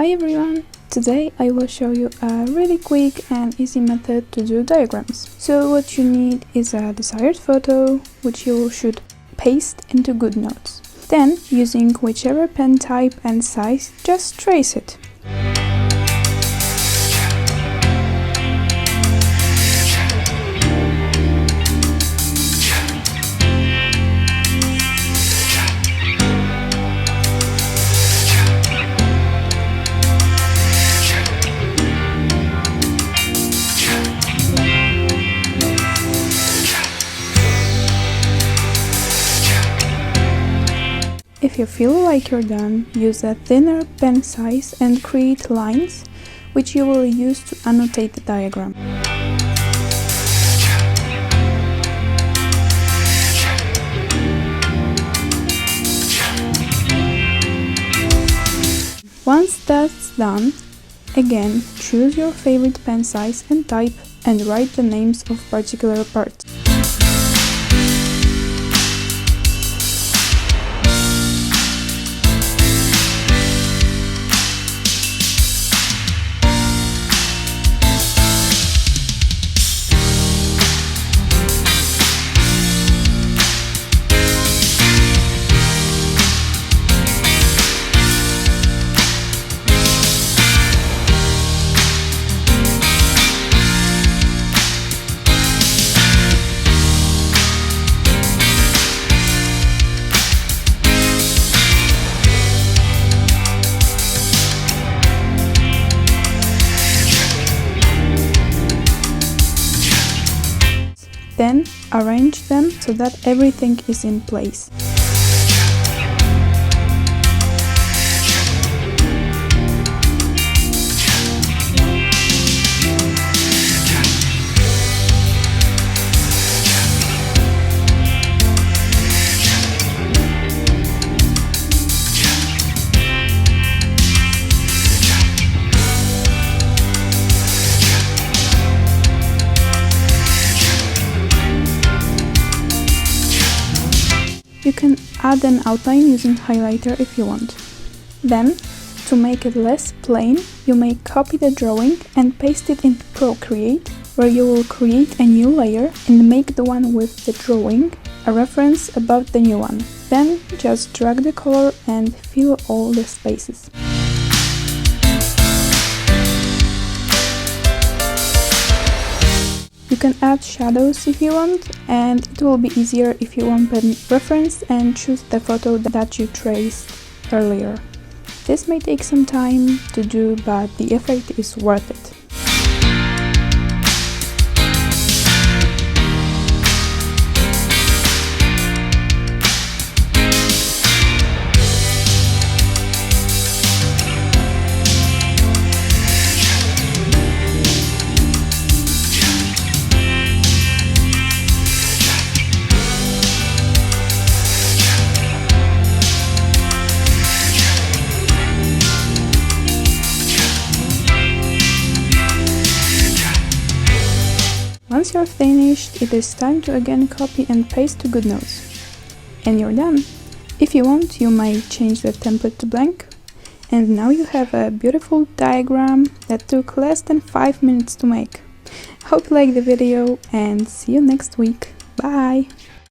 Hi everyone! Today I will show you a really quick and easy method to do diagrams. So what you need is a desired photo, which you should paste into GoodNotes. Then, using whichever pen type and size, just trace it. If you feel like you're done, use a thinner pen size and create lines, which you will use to annotate the diagram. Once that's done, again choose your favorite pen size and type and write the names of particular parts. Then arrange them so that everything is in place. You can add an outline using highlighter if you want. Then, to make it less plain, you may copy the drawing and paste it into Procreate, where you will create a new layer and make the one with the drawing a reference above the new one. Then just drag the color and fill all the spaces. You can add shadows if you want, and it will be easier if you open reference and choose the photo that you traced earlier. This may take some time to do, but the effort is worth it. Once you're finished, it is time to again copy and paste to GoodNotes. And you're done! If you want, you might change the template to blank. And now you have a beautiful diagram that took less than 5 minutes to make. Hope you liked the video and see you next week. Bye!